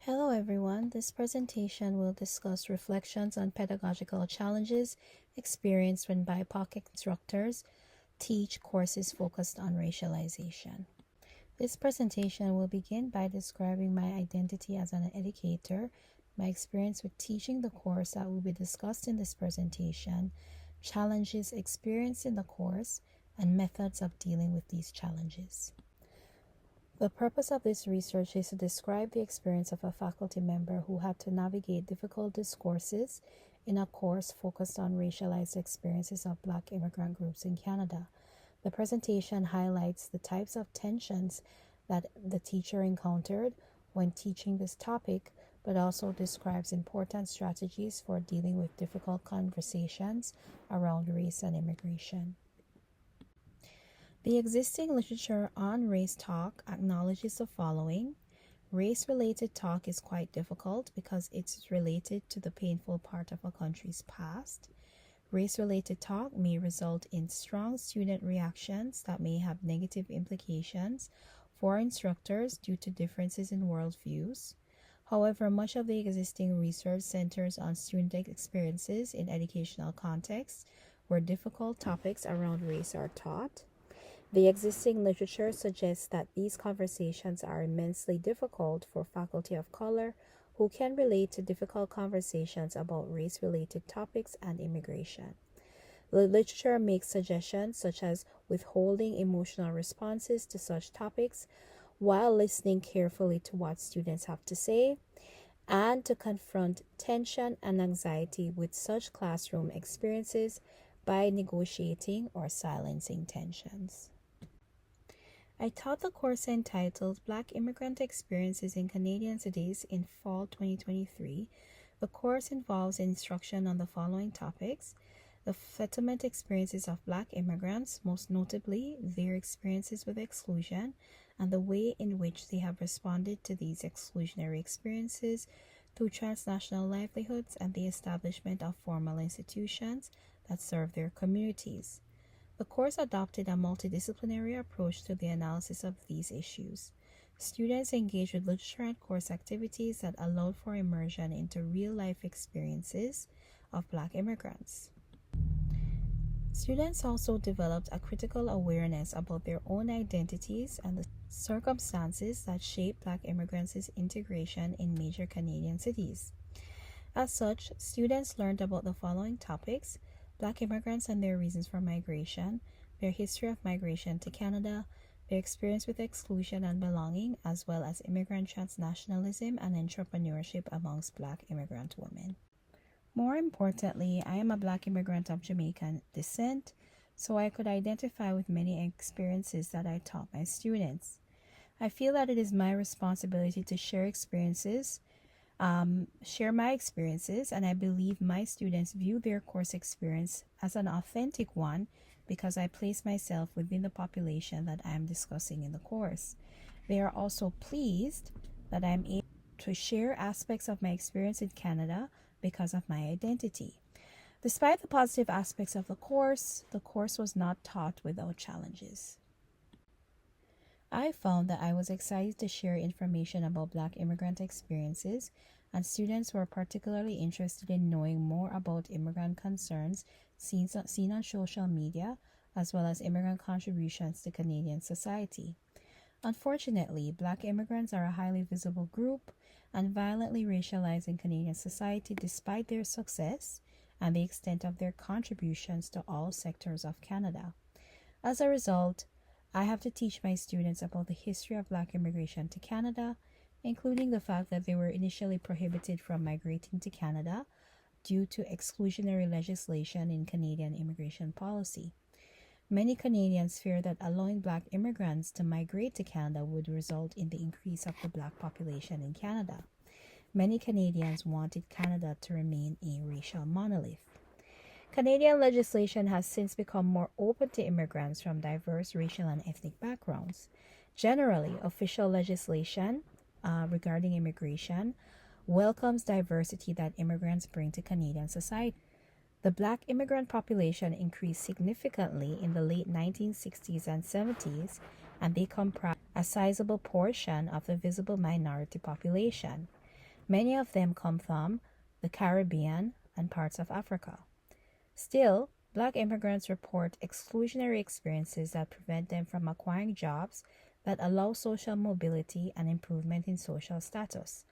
Hello everyone, this presentation will discuss reflections on pedagogical challenges experienced when BIPOC instructors teach courses focused on racialization. This presentation will begin by describing my identity as an educator, my experience with teaching the course that will be discussed in this presentation, challenges experienced in the course, and methods of dealing with these challenges. The purpose of this research is to describe the experience of a faculty member who had to navigate difficult discourses in a course focused on racialized experiences of Black immigrant groups in Canada. The presentation highlights the types of tensions that the teacher encountered when teaching this topic, but also describes important strategies for dealing with difficult conversations around race and immigration. The existing literature on race talk acknowledges the following. Race-related talk is quite difficult because it's related to the painful part of a country's past. Race-related talk may result in strong student reactions that may have negative implications for instructors due to differences in worldviews. However, much of the existing research centers on student experiences in educational contexts where difficult topics around race are taught. The existing literature suggests that these conversations are immensely difficult for faculty of color who can relate to difficult conversations about race-related topics and immigration. The literature makes suggestions such as withholding emotional responses to such topics while listening carefully to what students have to say, and to confront tension and anxiety with such classroom experiences by negotiating or silencing tensions. I taught the course entitled Black Immigrant Experiences in Canadian Cities in fall 2023. The course involves instruction on the following topics: the settlement experiences of Black immigrants, most notably their experiences with exclusion, and the way in which they have responded to these exclusionary experiences through transnational livelihoods and the establishment of formal institutions that serve their communities. The course adopted a multidisciplinary approach to the analysis of these issues. Students engaged with literature and course activities that allowed for immersion into real-life experiences of Black immigrants. Students also developed a critical awareness about their own identities and the circumstances that shape Black immigrants' integration in major Canadian cities. As such, students learned about the following topics: Black immigrants and their reasons for migration, their history of migration to Canada, their experience with exclusion and belonging, as well as immigrant transnationalism and entrepreneurship amongst Black immigrant women. More importantly, I am a Black immigrant of Jamaican descent, so I could identify with many experiences that I taught my students. I feel that it is my responsibility to share my experiences, and I believe my students view their course experience as an authentic one because I place myself within the population that I am discussing in the course. They are also pleased that I am able to share aspects of my experience in Canada because of my identity. Despite the positive aspects of the course was not taught without challenges. I found that I was excited to share information about Black immigrant experiences, and students were particularly interested in knowing more about immigrant concerns seen on social media, as well as immigrant contributions to Canadian society. Unfortunately, Black immigrants are a highly visible group and violently racialized in Canadian society despite their success and the extent of their contributions to all sectors of Canada. As a result, I have to teach my students about the history of Black immigration to Canada, including the fact that they were initially prohibited from migrating to Canada due to exclusionary legislation in Canadian immigration policy. Many Canadians fear that allowing Black immigrants to migrate to Canada would result in the increase of the Black population in Canada. Many Canadians wanted Canada to remain a racial monolith. Canadian legislation has since become more open to immigrants from diverse racial and ethnic backgrounds. Generally, official legislation regarding immigration welcomes diversity that immigrants bring to Canadian society. The Black immigrant population increased significantly in the late 1960s and 70s, and they comprise a sizable portion of the visible minority population. Many of them come from the Caribbean and parts of Africa. Still, Black immigrants report exclusionary experiences that prevent them from acquiring jobs that allow social mobility and improvement in social status.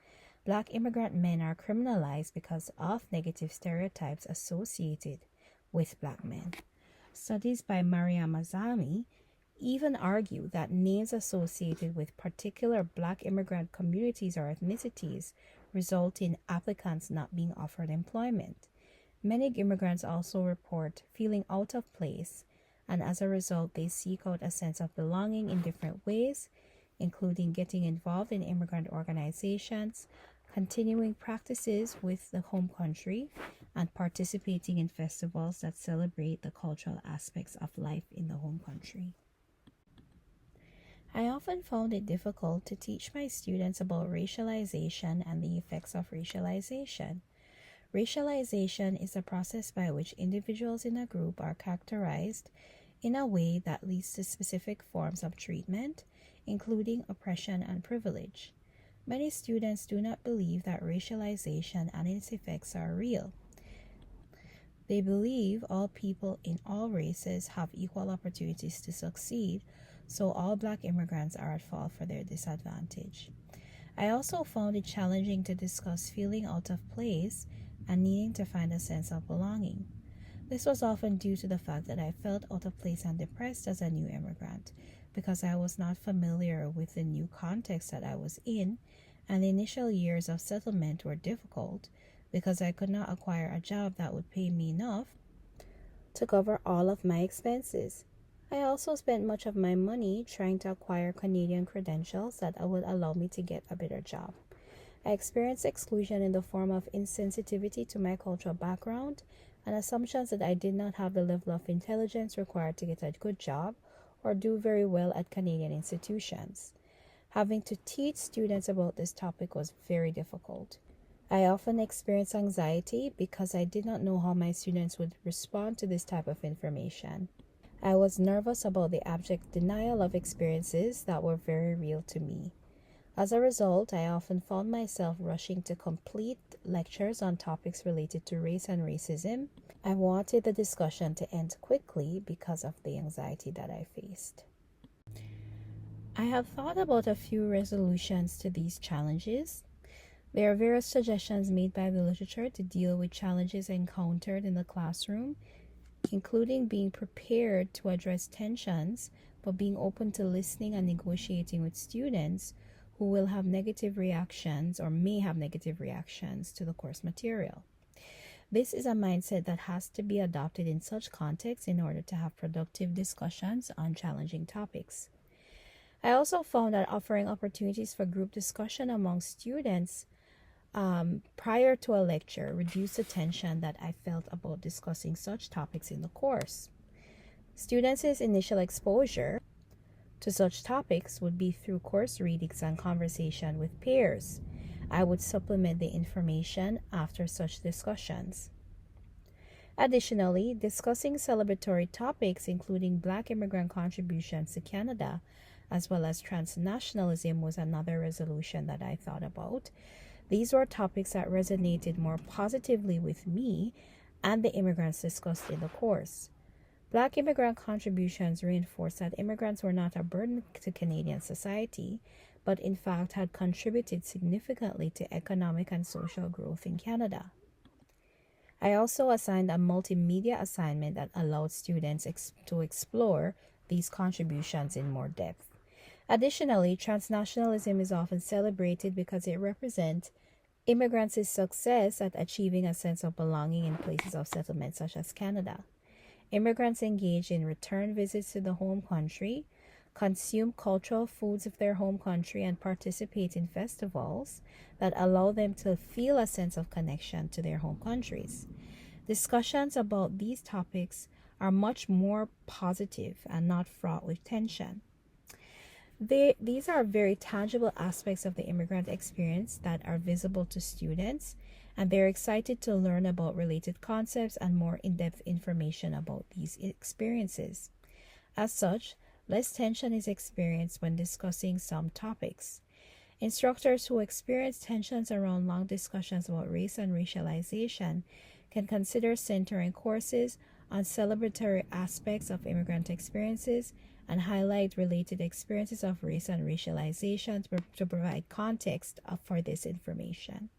Black immigrant men are criminalized because of negative stereotypes associated with Black men. Studies by Mariam Azami even argue that names associated with particular Black immigrant communities or ethnicities result in applicants not being offered employment. Many immigrants also report feeling out of place, and as a result, they seek out a sense of belonging in different ways, including getting involved in immigrant organizations, continuing practices with the home country, and participating in festivals that celebrate the cultural aspects of life in the home country. I often found it difficult to teach my students about racialization and the effects of racialization. Racialization is a process by which individuals in a group are characterized in a way that leads to specific forms of treatment, including oppression and privilege. Many students do not believe that racialization and its effects are real. They believe all people in all races have equal opportunities to succeed, so all Black immigrants are at fault for their disadvantage. I also found it challenging to discuss feeling out of place and needing to find a sense of belonging. This was often due to the fact that I felt out of place and depressed as a new immigrant because I was not familiar with the new context that I was in, and the initial years of settlement were difficult because I could not acquire a job that would pay me enough to cover all of my expenses. I also spent much of my money trying to acquire Canadian credentials that would allow me to get a better job. I experienced exclusion in the form of insensitivity to my cultural background and assumptions that I did not have the level of intelligence required to get a good job or do very well at Canadian institutions. Having to teach students about this topic was very difficult. I often experienced anxiety because I did not know how my students would respond to this type of information. I was nervous about the abject denial of experiences that were very real to me. As a result, I often found myself rushing to complete lectures on topics related to race and racism. I wanted the discussion to end quickly because of the anxiety that I faced. I have thought about a few resolutions to these challenges. There are various suggestions made by the literature to deal with challenges encountered in the classroom, including being prepared to address tensions, but being open to listening and negotiating with students who will have negative reactions or may have negative reactions to the course material. This is a mindset that has to be adopted in such contexts in order to have productive discussions on challenging topics. I also found that offering opportunities for group discussion among students prior to a lecture reduced the tension that I felt about discussing such topics in the course. Students' initial exposure to such topics would be through course readings and conversation with peers. I would supplement the information after such discussions. Additionally, discussing celebratory topics including Black immigrant contributions to Canada as well as transnationalism was another resolution that I thought about. These were topics that resonated more positively with me and the immigrants discussed in the course. Black immigrant contributions reinforced that immigrants were not a burden to Canadian society, but in fact had contributed significantly to economic and social growth in Canada. I also assigned a multimedia assignment that allowed students to explore these contributions in more depth. Additionally, transnationalism is often celebrated because it represents immigrants' success at achieving a sense of belonging in places of settlement such as Canada. Immigrants engage in return visits to the home country, consume cultural foods of their home country, and participate in festivals that allow them to feel a sense of connection to their home countries. Discussions about these topics are much more positive and not fraught with tension. These are very tangible aspects of the immigrant experience that are visible to students, and they're excited to learn about related concepts and more in-depth information about these experiences. As such, less tension is experienced when discussing some topics. Instructors who experience tensions around long discussions about race and racialization can consider centering courses on celebratory aspects of immigrant experiences and highlight related experiences of race and racialization to provide context for this information.